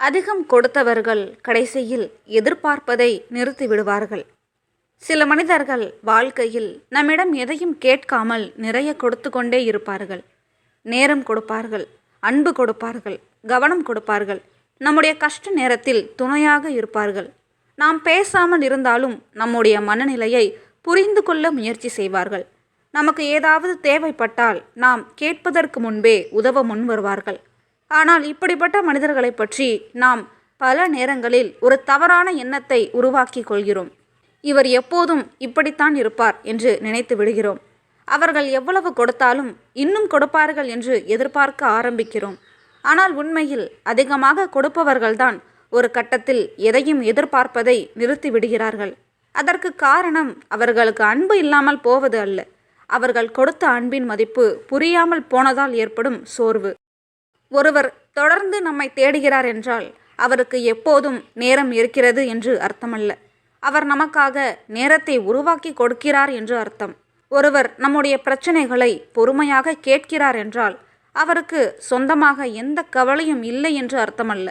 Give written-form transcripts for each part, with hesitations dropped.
அதிகம் கொடுத்தவர்கள் கடைசியில் எதிர்பார்ப்பதை நிறுத்திவிடுவார்கள். சில மனிதர்கள் வாழ்க்கையில் நம்மிடம் எதையும் கேட்காமல் நிறைய கொடுத்து கொண்டே இருப்பார்கள். நேரம் கொடுப்பார்கள், அன்பு கொடுப்பார்கள், கவனம் கொடுப்பார்கள், நம்முடைய கஷ்ட நேரத்தில் துணையாக இருப்பார்கள். நாம் பேசாமல் இருந்தாலும் நம்முடைய மனநிலையை புரிந்து கொள்ள முயற்சி செய்வார்கள். நமக்கு ஏதாவது தேவைப்பட்டால் நாம் கேட்பதற்கு முன்பே உதவ முன் வருவார்கள். ஆனால் இப்படிப்பட்ட மனிதர்களை பற்றி நாம் பல நேரங்களில் ஒரு தவறான எண்ணத்தை உருவாக்கி கொள்கிறோம். இவர் எப்போதும் இப்படித்தான் இருப்பார் என்று நினைத்து விடுகிறோம். அவர்கள் எவ்வளவு கொடுத்தாலும் இன்னும் கொடுப்பார்கள் என்று எதிர்பார்க்க ஆரம்பிக்கிறோம். ஆனால் உண்மையில் அதிகமாக கொடுப்பவர்கள்தான் ஒரு கட்டத்தில் எதையும் எதிர்பார்ப்பதை நிறுத்தி விடுகிறார்கள். அதற்கு காரணம் அவர்களுக்கு அன்பு இல்லாமல் போவது அல்ல, அவர்கள் கொடுத்த அன்பின் மதிப்பு புரியாமல் போனதால் ஏற்படும் சோர்வு. ஒருவர் தொடர்ந்து நம்மை தேடுகிறார் என்றால் அவருக்கு எப்போதும் நேரம் இருக்கிறது என்று அர்த்தமல்ல, அவர் நமக்காக நேரத்தை உருவாக்கி கொடுக்கிறார் என்று அர்த்தம். ஒருவர் நம்முடைய பிரச்சனைகளை பொறுமையாக கேட்கிறார் என்றால் அவருக்கு சொந்தமாக எந்த கவலையும் இல்லை என்று அர்த்தமல்ல.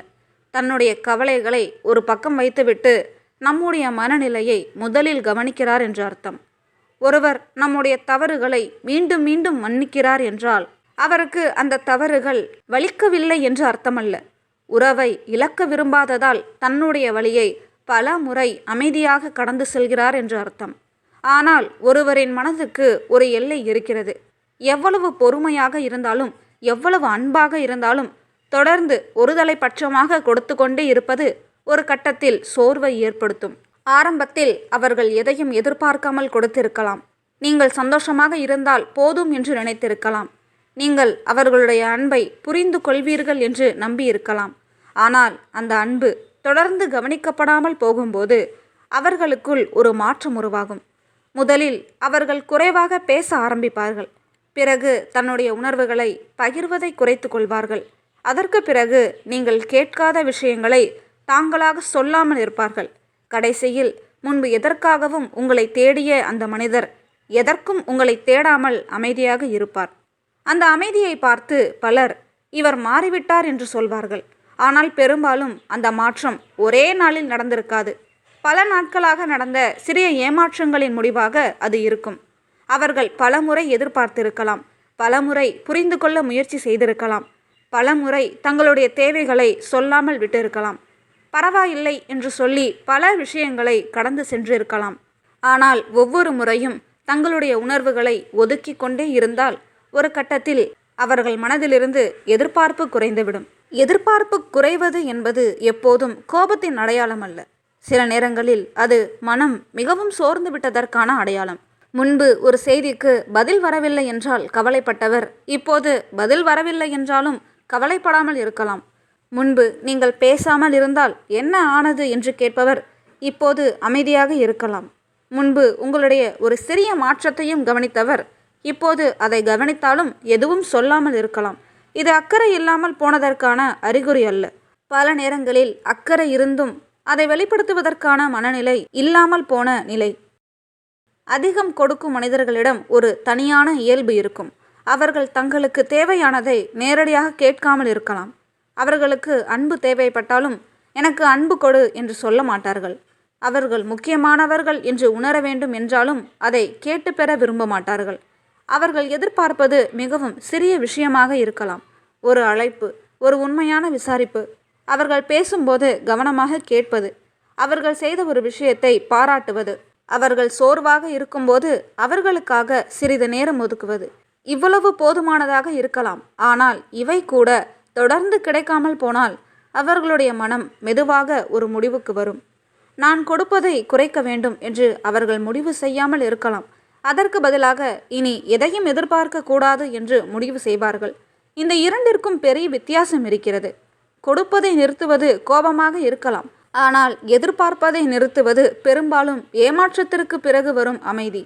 தன்னுடைய கவலைகளை ஒரு பக்கம் வைத்துவிட்டு நம்முடைய மனநிலையை முதலில் கவனிக்கிறார் என்று அர்த்தம். ஒருவர் நம்முடைய தவறுகளை மீண்டும் மீண்டும் மன்னிக்கிறார் என்றால் அவருக்கு அந்த தவறுகள் வலிக்கவில்லை என்று அர்த்தமல்ல. உறவை இழக்க விரும்பாததால் தன்னுடைய வழியை பல முறை அமைதியாக கடந்து செல்கிறார் என்று அர்த்தம். ஆனால் ஒருவரின் மனதுக்கு ஒரு எல்லை இருக்கிறது. எவ்வளவு பொறுமையாக இருந்தாலும், எவ்வளவு அன்பாக இருந்தாலும் தொடர்ந்து ஒருதலை பட்சமாக கொடுத்து கொண்டே இருப்பது ஒரு கட்டத்தில் சோர்வை ஏற்படுத்தும். ஆரம்பத்தில் அவர்கள் எதையும் எதிர்பார்க்காமல் கொடுத்திருக்கலாம். நீங்கள் சந்தோஷமாக இருந்தால் போதும் என்று நினைத்திருக்கலாம். நீங்கள் அவர்களுடைய அன்பை புரிந்து கொள்வீர்கள் என்று நம்பியிருக்கலாம். ஆனால் அந்த அன்பு தொடர்ந்து கவனிக்கப்படாமல் போகும்போது அவர்களுக்குள் ஒரு மாற்றம் உருவாகும். முதலில் அவர்கள் குறைவாக பேச ஆரம்பிப்பார்கள். பிறகு தன்னுடைய உணர்வுகளை பகிர்வதை குறைத்து கொள்வார்கள். அதற்கு பிறகு நீங்கள் கேட்காத விஷயங்களை தாங்களாக சொல்லாமல் இருப்பார்கள். கடைசியில் முன்பு எதற்காகவும் உங்களை தேடிய அந்த மனிதர் எதற்கும் உங்களை தேடாமல் அமைதியாக இருப்பார். அந்த அமைதியை பார்த்து பலர் இவர் மாறிவிட்டார் என்று சொல்வார்கள். ஆனால் பெரும்பாலும் அந்த மாற்றம் ஒரே நாளில் நடந்திருக்காது. பல நாட்களாக நடந்த சிறிய ஏமாற்றங்களின் முடிவாக அது இருக்கும். அவர்கள் பலமுறை எதிர்பார்த்திருக்கலாம், பலமுறை புரிந்து கொள்ள முயற்சி செய்திருக்கலாம், பலமுறை தங்களுடைய தேவைகளை சொல்லாமல் விட்டிருக்கலாம், பரவாயில்லை என்று சொல்லி பல விஷயங்களை கடந்து சென்றிருக்கலாம். ஆனால் ஒவ்வொரு முறையும் தங்களுடைய உணர்வுகளை ஒதுக்கி கொண்டே இருந்தால் ஒரு கட்டத்தில் அவர்கள் மனதிலிருந்து எதிர்பார்ப்பு குறைந்துவிடும். எதிர்பார்ப்பு குறைவது என்பது எப்போதும் கோபத்தின் அடையாளம் அல்ல. சில நேரங்களில் அது மனம் மிகவும் சோர்ந்து விட்டதற்கான அடையாளம். முன்பு ஒரு செய்திக்கு பதில் வரவில்லை என்றால் கவலைப்பட்டவர் இப்போது பதில் வரவில்லை என்றாலும் கவலைப்படாமல் இருக்கலாம். முன்பு நீங்கள் பேசாமல் இருந்தால் என்ன ஆனது என்று கேட்பவர் இப்போது அமைதியாக இருக்கலாம். முன்பு உங்களுடைய ஒரு சிறிய மாற்றத்தையும் கவனித்தவர் இப்போது அதை கவனித்தாலும் எதுவும் சொல்லாமல் இருக்கலாம். இது அக்கறை இல்லாமல் போனதற்கான அறிகுறி அல்ல. பல நேரங்களில் அக்கறை இருந்தும் அதை வெளிப்படுத்துவதற்கான மனநிலை இல்லாமல் போன நிலை. அதிகம் கொடுக்கும் மனிதர்களிடம் ஒரு தனியான இயல்பு இருக்கும். அவர்கள் தங்களுக்கு தேவையானதை நேரடியாக கேட்காமல் இருக்கலாம். அவர்களுக்கு அன்பு தேவைப்பட்டாலும் எனக்கு அன்பு கொடு என்று சொல்ல மாட்டார்கள். அவர்கள் முக்கியமானவர்கள் என்று உணர வேண்டும் என்றாலும் அதை கேட்டு பெற விரும்ப மாட்டார்கள். அவர்கள் எதிர்பார்ப்பது மிகவும் சிறிய விஷயமாக இருக்கலாம். ஒரு அழைப்பு, ஒரு உண்மையான விசாரிப்பு, அவர்கள் பேசும்போது கவனமாக கேட்பது, அவர்கள் செய்த ஒரு விஷயத்தை பாராட்டுவது, அவர்கள் சோர்வாக இருக்கும்போது அவர்களுக்காக சிறிது நேரம் ஒதுக்குவது. இவ்வளவு போதுமானதாக இருக்கலாம். ஆனால் இவை கூட தொடர்ந்து கிடைக்காமல் போனால் அவர்களுடைய மனம் மெதுவாக ஒரு முடிவுக்கு வரும். நான் கொடுப்பதை குறைக்க வேண்டும் என்று அவர்கள் முடிவு செய்யாமல் இருக்கலாம். அதற்கு பதிலாக இனி எதையும் எதிர்பார்க்க கூடாது என்று முடிவு செய்வார்கள். இந்த இரண்டிற்கும் பெரிய வித்தியாசம் இருக்கிறது. கொடுப்பதை நிறுத்துவது கோபமாக இருக்கலாம். ஆனால் எதிர்பார்ப்பதை நிறுத்துவது பெரும்பாலும் ஏமாற்றத்திற்கு பிறகு வரும் அமைதி.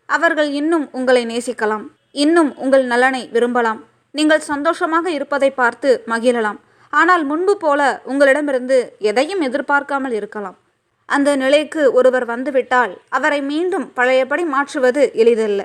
அவர்கள் இன்னும் உங்களை நேசிக்கலாம், இன்னும் உங்கள் நலனை விரும்பலாம், நீங்கள் சந்தோஷமாக இருப்பதை பார்த்து மகிழலாம். ஆனால் முன்பு போல உங்களிடமிருந்து எதையும் எதிர்பார்க்காமல் இருக்கலாம். அந்த நிலைக்கு ஒருவர் வந்துவிட்டால் அவரை மீண்டும் பழையபடி மாற்றுவது எளிதல்ல.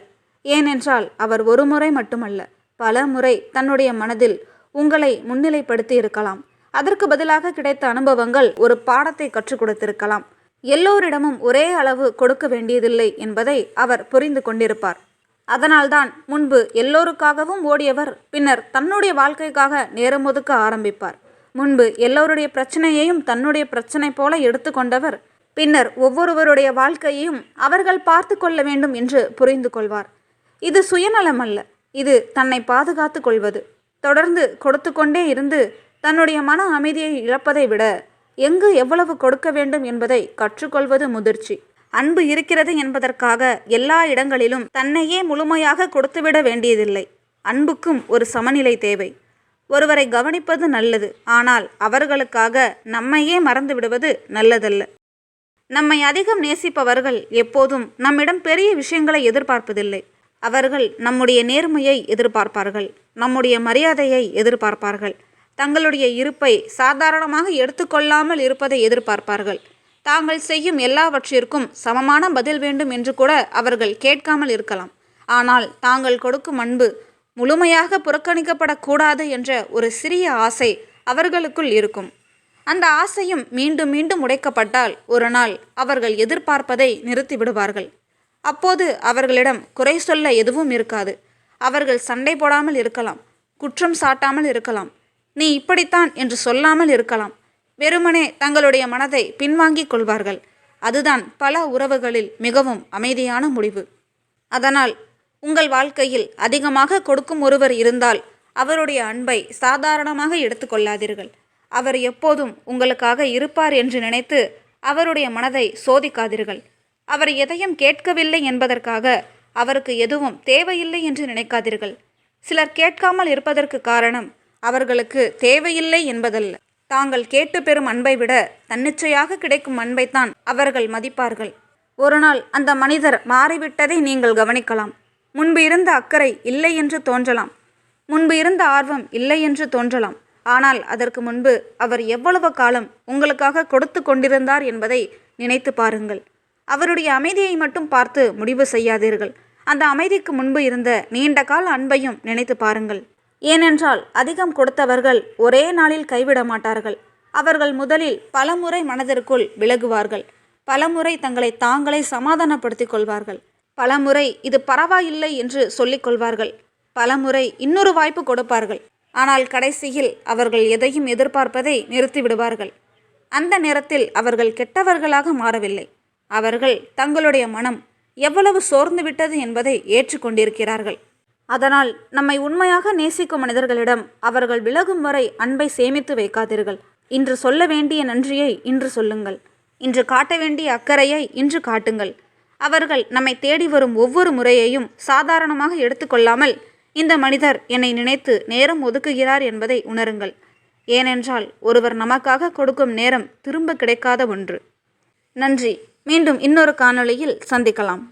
ஏனென்றால் அவர் ஒரு முறை மட்டுமல்ல, பல முறை தன்னுடைய மனதில் உங்களை முன்னிலைப்படுத்தி இருக்கலாம். அதற்கு பதிலாக கிடைத்த அனுபவங்கள் ஒரு பாடத்தை கற்றுக் கொடுத்திருக்கலாம். எல்லோரிடமும் ஒரே அளவு கொடுக்க வேண்டியதில்லை என்பதை அவர் புரிந்து கொண்டிருப்பார். அதனால்தான் முன்பு எல்லோருக்காகவும் ஓடியவர் பின்னர் தன்னுடைய வாழ்க்கைக்காக நேரம் ஒதுக்க ஆரம்பிப்பார். முன்பு எல்லோருடைய பிரச்சனையையும் தன்னுடைய பிரச்சனை போல எடுத்துக்கொண்டவர் பின்னர் ஒவ்வொருவருடைய வாழ்க்கையையும் அவர்கள் பார்த்து கொள்ள வேண்டும் என்று புரிந்து கொள்வார். இது சுயநலம் அல்ல, இது தன்னை பாதுகாத்து கொள்வது. தொடர்ந்து கொடுத்து கொண்டே இருந்து தன்னுடைய மன அமைதியை இழப்பதை விட எங்கு எவ்வளவு கொடுக்க வேண்டும் என்பதை கற்றுக்கொள்வது முதிர்ச்சி. அன்பு இருக்கிறது என்பதற்காக எல்லா இடங்களிலும் தன்னையே முழுமையாக கொடுத்துவிட வேண்டியதில்லை. அன்புக்கும் ஒரு சமநிலை தேவை. ஒருவரை கவனிப்பது நல்லது, ஆனால் அவர்களுக்காக நம்மையே மறந்து விடுவது நல்லதல்ல. நம்மை அதிகம் நேசிப்பவர்கள் எப்போதும் நம்மிடம் பெரிய விஷயங்களை எதிர்பார்ப்பதில்லை. அவர்கள் நம்முடைய நேர்மையை எதிர்பார்ப்பார்கள், நம்முடைய மரியாதையை எதிர்பார்ப்பார்கள், தங்களுடைய இருப்பை சாதாரணமாக எடுத்துக்கொள்ளாமல் இருப்பதை எதிர்பார்ப்பார்கள். தாங்கள் செய்யும் எல்லாவற்றிற்கும் சமமான பதில் வேண்டும் என்று கூட அவர்கள் கேட்காமல் இருக்கலாம். ஆனால் தாங்கள் கொடுக்கும் அன்பு முழுமையாக புறக்கணிக்கப்படக்கூடாது என்ற ஒரு சிறிய ஆசை அவர்களுக்குள் இருக்கும். அந்த ஆசையும் மீண்டும் மீண்டும் உடைக்கப்பட்டால் ஒரு நாள் அவர்கள் எதிர்பார்ப்பதை நிறுத்திவிடுவார்கள். அப்போது அவர்களிடம் குறை சொல்ல எதுவும் இருக்காது. அவர்கள் சண்டை போடாமல் இருக்கலாம், குற்றம் சாட்டாமல் இருக்கலாம், நீ இப்படித்தான் என்று சொல்லாமல் இருக்கலாம். வெறுமனே தங்களுடைய மனதை பின்வாங்கிக் கொள்வார்கள். அதுதான் பல உறவுகளில் மிகவும் அமைதியான முடிவு. அதனால் உங்கள் வாழ்க்கையில் அதிகமாக கொடுக்கும் ஒருவர் இருந்தால் அவருடைய அன்பை சாதாரணமாக எடுத்துக்கொள்ளாதீர்கள். அவர் எப்போதும் உங்களுக்காக இருப்பார் என்று நினைத்து அவருடைய மனதை சோதிக்காதீர்கள். அவர் எதையும் கேட்கவில்லை என்பதற்காக அவருக்கு எதுவும் தேவையில்லை என்று நினைக்காதீர்கள். சிலர் கேட்காமல் இருப்பதற்கு காரணம் அவர்களுக்கு தேவையில்லை என்பதல்ல. தாங்கள் கேட்டு பெறும் அன்பை விட தன்னிச்சையாக கிடைக்கும் அன்பைத்தான் அவர்கள் மதிப்பார்கள். ஒரு நாள் அந்த மனிதர் மாறிவிட்டதை நீங்கள் கவனிக்கலாம். முன்பு இருந்த அக்கறை இல்லை என்று தோன்றலாம், முன்பு இருந்த ஆர்வம் இல்லை என்று தோன்றலாம். ஆனால் அதற்கு முன்பு அவர் எவ்வளவு காலம் உங்களுக்காக கொடுத்து கொண்டிருந்தார் என்பதை நினைத்து பாருங்கள். அவருடைய அமைதியை மட்டும் பார்த்து முடிவு செய்யாதீர்கள். அந்த அமைதிக்கு முன்பு இருந்த நீண்ட கால அன்பையும் நினைத்து பாருங்கள். ஏனென்றால் அதிகம் கொடுத்தவர்கள் ஒரே நாளில் கைவிட மாட்டார்கள். அவர்கள் முதலில் பலமுறை மனதிற்குள் விலகுவார்கள், பலமுறை தங்களை தாங்களே சமாதானப்படுத்திக் கொள்வார்கள், பலமுறை இது பரவாயில்லை என்று சொல்லிக் கொள்வார்கள், பலமுறை இன்னொரு வாய்ப்பு கொடுப்பார்கள். ஆனால் கடைசியில் அவர்கள் எதையும் எதிர்பார்ப்பதை நிறுத்திவிடுவார்கள். அந்த நேரத்தில் அவர்கள் கெட்டவர்களாக மாறவில்லை. அவர்கள் தங்களுடைய மனம் எவ்வளவு சோர்ந்து விட்டது என்பதை ஏற்றுக்கொண்டிருக்கிறார்கள். அதனால் நம்மை உண்மையாக நேசிக்கும் மனிதர்களிடம் அவர்கள் விலகும் வரை அன்பை சேமித்து வைக்காதீர்கள். இன்று சொல்ல வேண்டிய நன்றியை இன்று சொல்லுங்கள். இன்று காட்ட வேண்டிய அக்கறையை இன்று காட்டுங்கள். அவர்கள் நம்மை தேடி வரும் ஒவ்வொரு முறையையும் சாதாரணமாக எடுத்துக்கொள்ளாமல் இந்த மனிதர் என்னை நினைத்து நேரம் ஒதுக்குகிறார் என்பதை உணருங்கள். ஏனென்றால் ஒருவர் நமக்காக கொடுக்கும் நேரம் திரும்ப கிடைக்காத ஒன்று. நன்றி. மீண்டும் இன்னொரு காணொளியில் சந்திக்கலாம்.